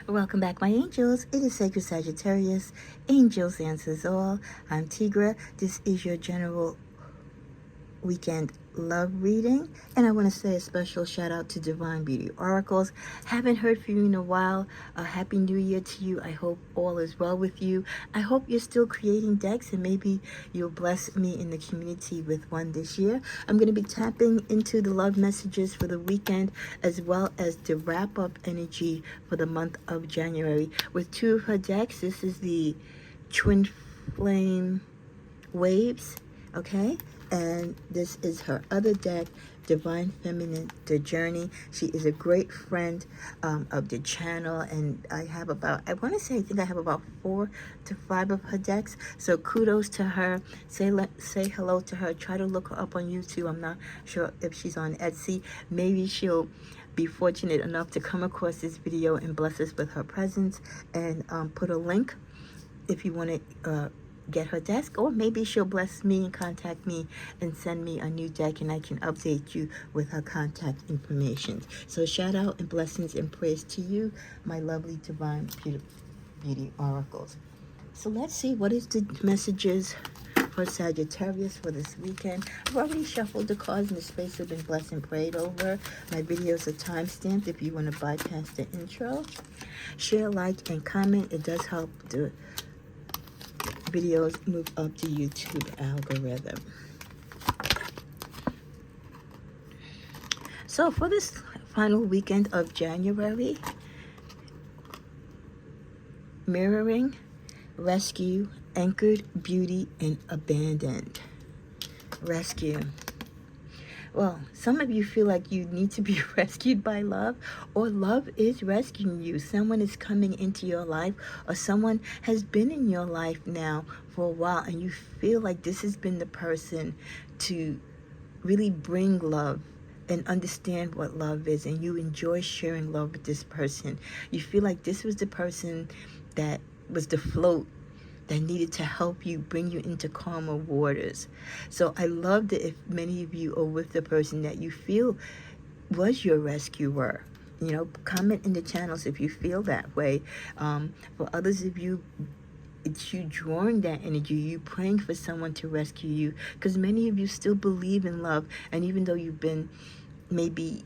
Welcome back, my angels. It is Sacred Sagittarius. Angels answers all. I'm Tigra. This is your general weekend love reading, and I want to say a special shout out to Divine Beauty Oracles. Haven't heard from you in a while. A happy new year to you. I hope all is well with you. I hope you're still creating decks, and maybe you'll bless me in the community with one this year. I'm going to be tapping into the love messages for the weekend, as well as the wrap up energy for the month of January with two of her decks. This is the Twin Flame Waves, okay, and this is her other deck, Divine Feminine, The Journey. She is a great friend of the channel, and I have about, I want to say, I think I have about 4 to 5 of her decks, so kudos to her. Say hello to her. Try to look her up on YouTube. I'm not sure if she's on Etsy. Maybe she'll be fortunate enough to come across this video and bless us with her presence, and put a link if you want to get her desk, or maybe she'll bless me and contact me and send me a new deck, and I can update you with her contact information. So shout out and blessings and praise to you, my lovely Divine Beauty Oracles. So let's see, what is the messages for Sagittarius for this weekend. I've already shuffled the cards, and the space have been blessed and prayed over. My videos are timestamped if you want to bypass the intro. Share, like, and comment. It does help the videos move up the YouTube algorithm. So for this final weekend of January, mirroring, rescue, anchored, beauty, and abandoned. Rescue. Well, some of you feel like you need to be rescued by love, or love is rescuing you. Someone is coming into your life, or someone has been in your life now for a while, and you feel like this has been the person to really bring love and understand what love is, and you enjoy sharing love with this person. You feel like this was the person that was the float that needed to help you, bring you into calmer waters. So I love that if many of you are with the person that you feel was your rescuer. You know, comment in the channels if you feel that way. For others of you, it's you drawing that energy, you praying for someone to rescue you, because many of you still believe in love, and even though you've been maybe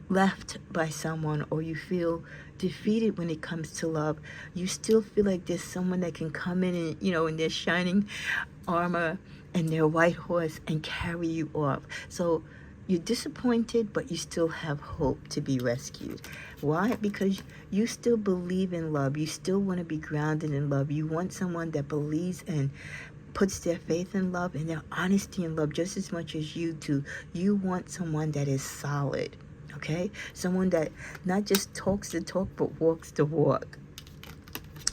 left by someone, or you feel defeated when it comes to love, you still feel like there's someone that can come in and, you know, in their shining armor and their white horse and carry you off. So you're disappointed, but you still have hope to be rescued. Why? Because you still believe in love. You still want to be grounded in love. You want someone that believes and puts their faith in love and their honesty in love just as much as you do. You want someone that is solid. Okay? Someone that not just talks the talk, but walks the walk.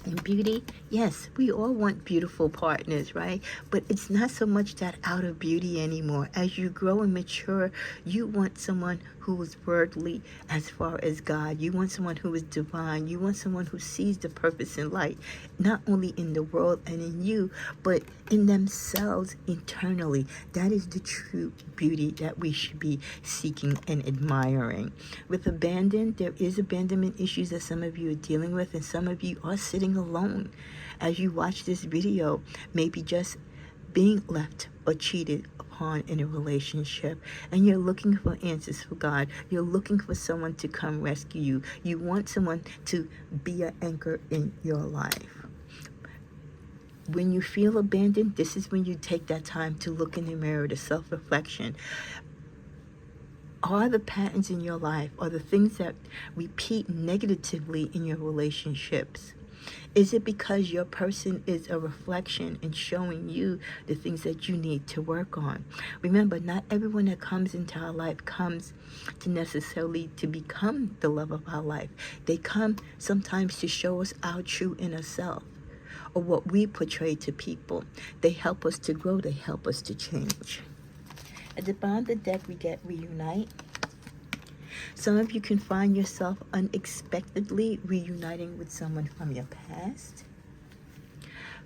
And beauty, yes, we all want beautiful partners, right? But it's not so much that out of beauty anymore. As you grow and mature, you want someone who is worldly as far as God. You want someone who is divine. You want someone who sees the purpose and light, not only in the world and in you, but in themselves internally. That is the true beauty that we should be seeking and admiring. With abandon, there is abandonment issues that some of you are dealing with, and some of you are sitting alone as you watch this video, maybe just being left or cheated upon in a relationship, and you're looking for answers for God. You're looking for someone to come rescue you. You want someone to be an anchor in your life. When you feel abandoned, this is when you take that time to look in the mirror, to self-reflection. Are the patterns in your life, or the things that repeat negatively in your relationships, is it because your person is a reflection and showing you the things that you need to work on? Remember, not everyone that comes into our life comes to necessarily to become the love of our life. They come sometimes to show us our true inner self, or what we portray to people. They help us to grow. They help us to change. At the bottom of the deck, we get reunite. Some of you can find yourself unexpectedly reuniting with someone from your past.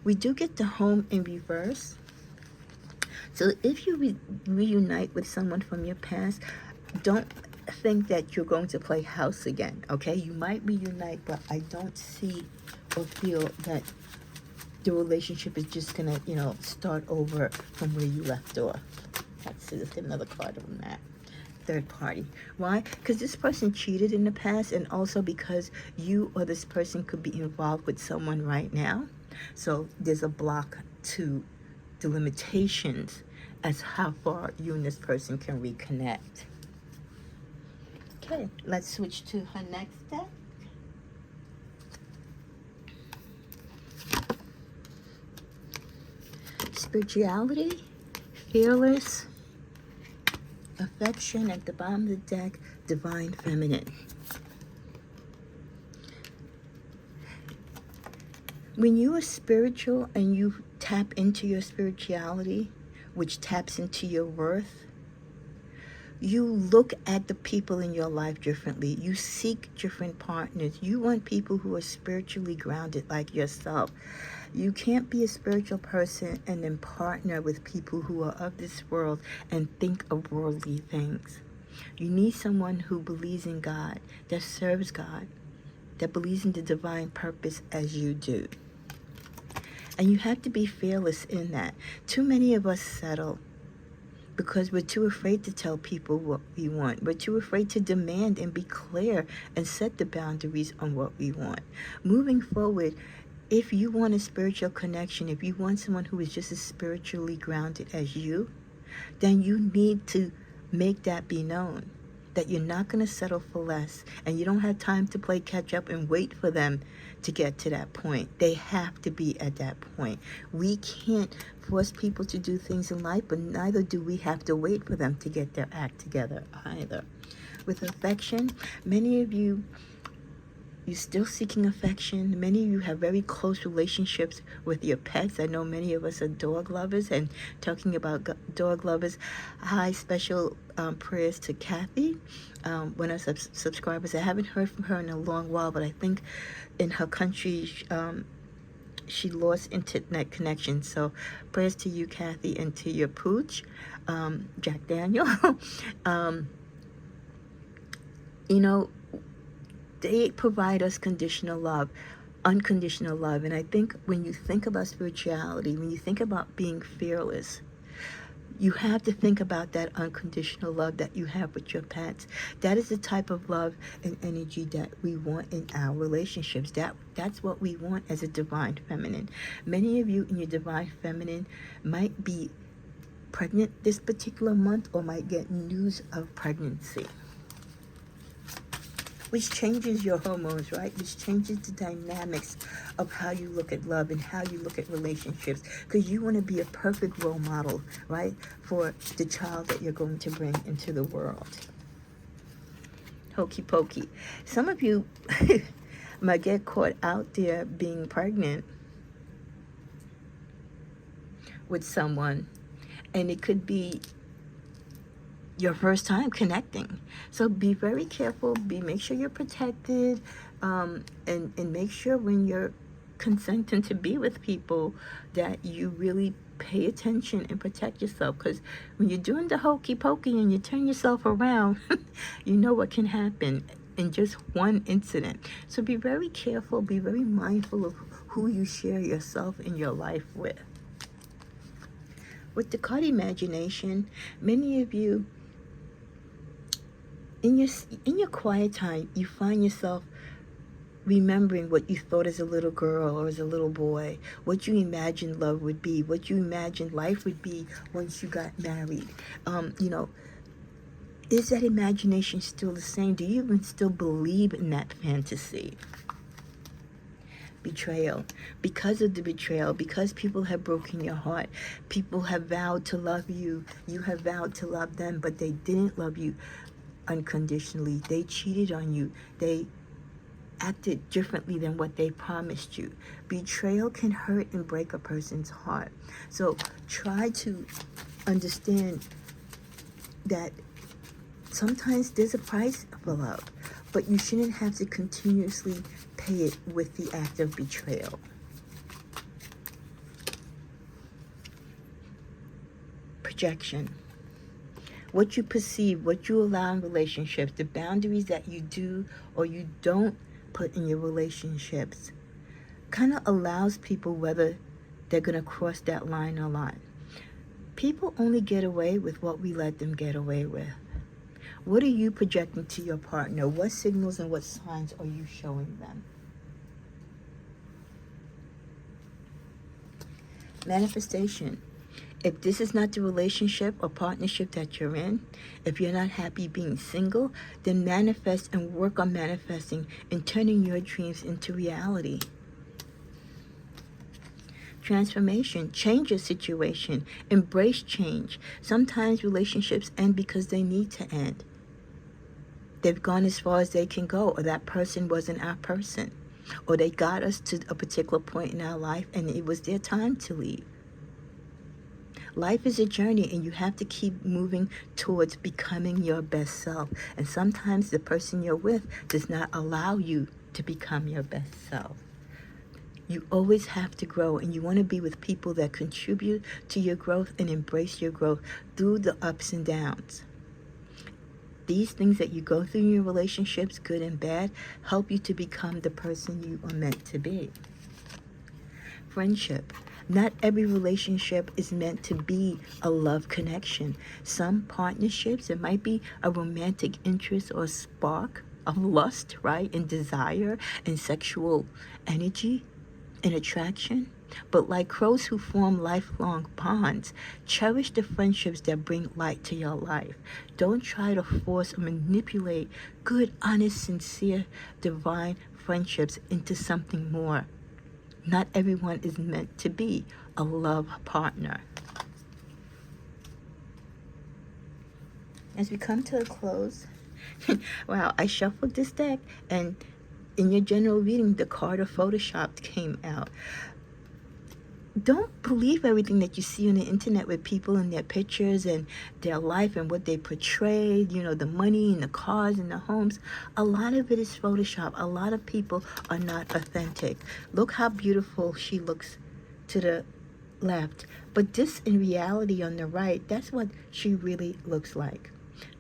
We do get the home in reverse. So if you reunite with someone from your past, don't think that you're going to play house again, okay? You might reunite, but I don't see or feel that the relationship is just gonna, start over from where you left off. Let's see, there's another card on that. Third party. Why? Because this person cheated in the past, and also because you or this person could be involved with someone right now. So there's a block to the limitations as how far you and this person can reconnect. Okay, let's switch to her next step. Spirituality, fearless, affection. At the bottom of the deck, divine feminine. When you are spiritual and you tap into your spirituality, which taps into your worth, you look at the people in your life differently. You seek different partners. You want people who are spiritually grounded like yourself. You can't be a spiritual person and then partner with people who are of this world and think of worldly things. You need someone who believes in God, that serves God, that believes in the divine purpose as you do. And you have to be fearless in that. Too many of us settle because we're too afraid to tell people what we want. We're too afraid to demand and be clear and set the boundaries on what we want. Moving forward, if you want a spiritual connection, if you want someone who is just as spiritually grounded as you, then you need to make that be known, that you're not going to settle for less, and you don't have time to play catch up and wait for them to get to that point. They have to be at that point. We can't force people to do things in life, but neither do we have to wait for them to get their act together either. With affection, many of you, you're still seeking affection. Many of you have very close relationships with your pets. I know many of us are dog lovers, and talking about dog lovers, hi, special prayers to Kathy, one of our subscribers. I haven't heard from her in a long while, but I think in her country she lost internet connection. So prayers to you, Kathy, and to your pooch, Jack Daniel. They provide us conditional love, unconditional love. And I think when you think about spirituality, when you think about being fearless, you have to think about that unconditional love that you have with your pets. That is the type of love and energy that we want in our relationships. That's what we want as a divine feminine. Many of you in your divine feminine might be pregnant this particular month or might get news of pregnancy, which changes your hormones, right? Which changes the dynamics of how you look at love and how you look at relationships. Because you want to be a perfect role model, right? For the child that you're going to bring into the world. Hokey pokey. Some of you might get caught out there being pregnant with someone. And it could be your first time connecting. So be very careful, make sure you're protected, and make sure when you're consenting to be with people that you really pay attention and protect yourself. Because when you're doing the hokey pokey and you turn yourself around, you know what can happen in just one incident. So be very careful, be very mindful of who you share yourself in your life with. With the card imagination, many of you, in your quiet time, you find yourself remembering what you thought as a little girl or as a little boy, what you imagined love would be, what you imagined life would be once you got married. Is that imagination still the same? Do you even still believe in that fantasy? Betrayal. Because of the betrayal, because people have broken your heart, people have vowed to love you, you have vowed to love them, but they didn't love you unconditionally. They cheated on you. They acted differently than what they promised you. Betrayal can hurt and break a person's heart. So try to understand that sometimes there's a price for love, but you shouldn't have to continuously pay it with the act of betrayal. Projection. what you perceive, what you allow in relationships, the boundaries that you do or you don't put in your relationships, kind of allows people whether they're going to cross that line or not. People only get away with what we let them get away with. What are you projecting to your partner? What signals and what signs are you showing them? Manifestation. If this is not the relationship or partnership that you're in, if you're not happy being single, then manifest and work on manifesting and turning your dreams into reality. Transformation. Change your situation. Embrace change. Sometimes relationships end because they need to end. They've gone as far as they can go, or that person wasn't our person, or they got us to a particular point in our life and it was their time to leave. Life is a journey, and you have to keep moving towards becoming your best self. And sometimes the person you're with does not allow you to become your best self. You always have to grow, and you want to be with people that contribute to your growth and embrace your growth through the ups and downs. These things that you go through in your relationships, good and bad, help you to become the person you are meant to be. Friendship. Not every relationship is meant to be a love connection. Some partnerships, it might be a romantic interest or spark of lust, right? And desire and sexual energy and attraction. But like crows who form lifelong bonds, cherish the friendships that bring light to your life. Don't try to force or manipulate good, honest, sincere, divine friendships into something more. Not everyone is meant to be a love partner. As we come to a close, wow, I shuffled this deck, and in your general reading, the card of Photoshop came out. Don't believe everything that you see on the internet with people and their pictures and their life and what they portrayed, the money and the cars and the homes. A lot of it is Photoshop. A lot of people are not authentic. Look how beautiful she looks to the left. But this, in reality, on the right, that's what she really looks like.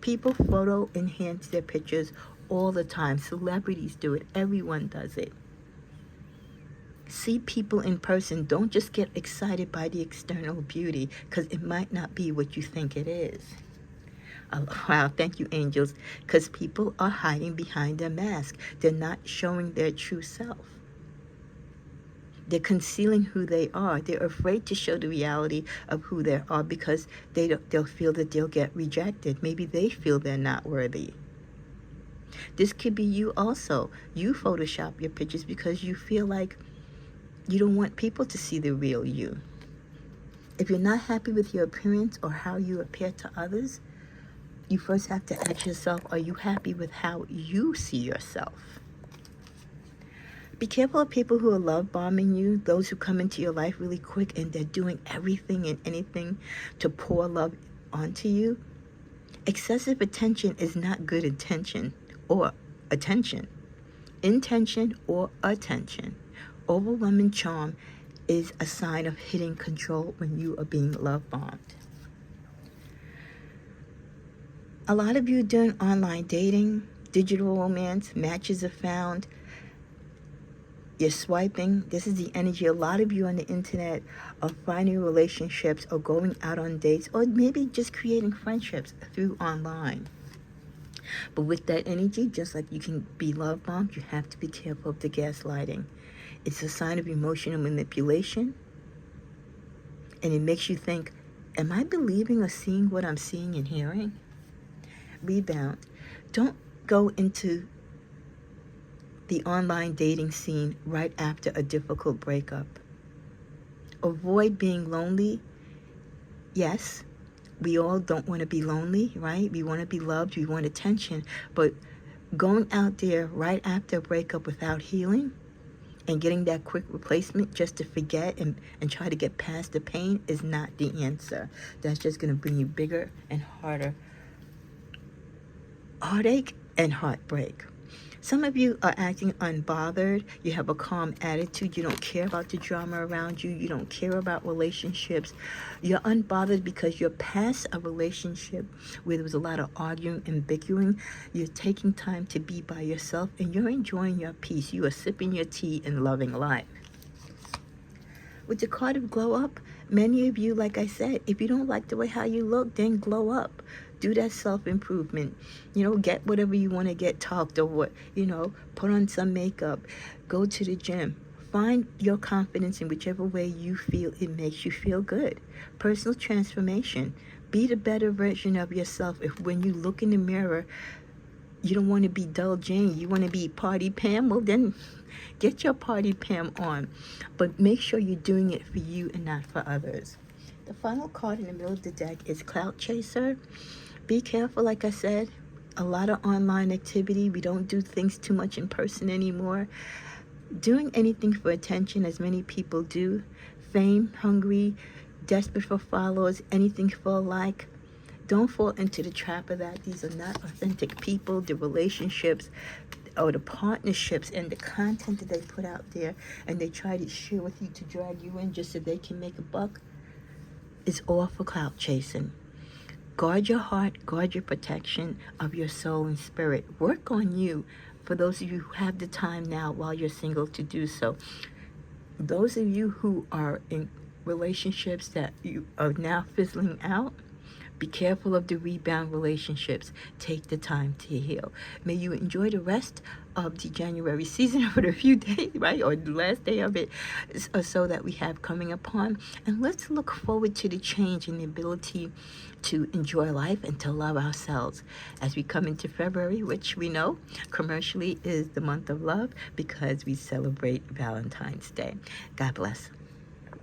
People photo enhance their pictures all the time. Celebrities do it. Everyone does it. See people in person. Don't just get excited by the external beauty, because it might not be what you think it is. Wow, thank you, angels, because people are hiding behind their mask. They're not showing their true self. They're concealing who they are. They're afraid to show the reality of who they are because they'll feel that they'll get rejected. Maybe they feel they're not worthy. This could be you also. You Photoshop your pictures because you feel like you don't want people to see the real you. If you're not happy with your appearance or how you appear to others, you first have to ask yourself, are you happy with how you see yourself? Be careful of people who are love bombing you, those who come into your life really quick and they're doing everything and anything to pour love onto you. Excessive attention is not good intention or attention. Intention or attention. Overwhelming charm is a sign of hidden control when you are being love bombed. A lot of you doing online dating, digital romance, matches are found. You're swiping. This is the energy. A lot of you on the internet are finding relationships or going out on dates or maybe just creating friendships through online. But with that energy, just like you can be love bombed, you have to be careful of the gaslighting. It's a sign of emotional manipulation. And it makes you think, am I believing or seeing what I'm seeing and hearing? Rebound. Don't go into the online dating scene right after a difficult breakup. Avoid being lonely. Yes, we all don't want to be lonely, right? We want to be loved, we want attention. But going out there right after a breakup without healing and getting that quick replacement just to forget and try to get past the pain is not the answer. That's just going to bring you bigger and harder heartache and heartbreak. Some of you are acting unbothered. You have a calm attitude. You don't care about the drama around you. You don't care about relationships. You're unbothered because you're past a relationship where there was a lot of arguing and bickering. You're taking time to be by yourself and you're enjoying your peace. You are sipping your tea and loving life. With the card of glow up, many of you, like I said, if you don't like the way how you look, then glow up. Do that self-improvement. Get whatever you want to get, talked over, put on some makeup, go to the gym. Find your confidence in whichever way you feel it makes you feel good. Personal transformation. Be the better version of yourself. If when you look in the mirror, you don't want to be dull Jane, you want to be party Pam, well then get your party Pam on. But make sure you're doing it for you and not for others. The final card in the middle of the deck is Clout Chaser. Be careful, like I said, a lot of online activity. We don't do things too much in person anymore. Doing anything for attention, as many people do. Fame, hungry, desperate for followers, anything for a like. Don't fall into the trap of that. These are not authentic people. The relationships or the partnerships and the content that they put out there and they try to share with you to drag you in just so they can make a buck is all for clout chasing. Guard your heart, guard your protection of your soul and spirit. Work on you for those of you who have the time now while you're single to do so. Those of you who are in relationships that you are now fizzling out, be careful of the rebound relationships. Take the time to heal. May you enjoy the rest of the January season for the few days, right? Or the last day of it or so that we have coming upon. And let's look forward to the change and the ability to enjoy life and to love ourselves as we come into February, which we know commercially is the month of love because we celebrate Valentine's Day. God bless.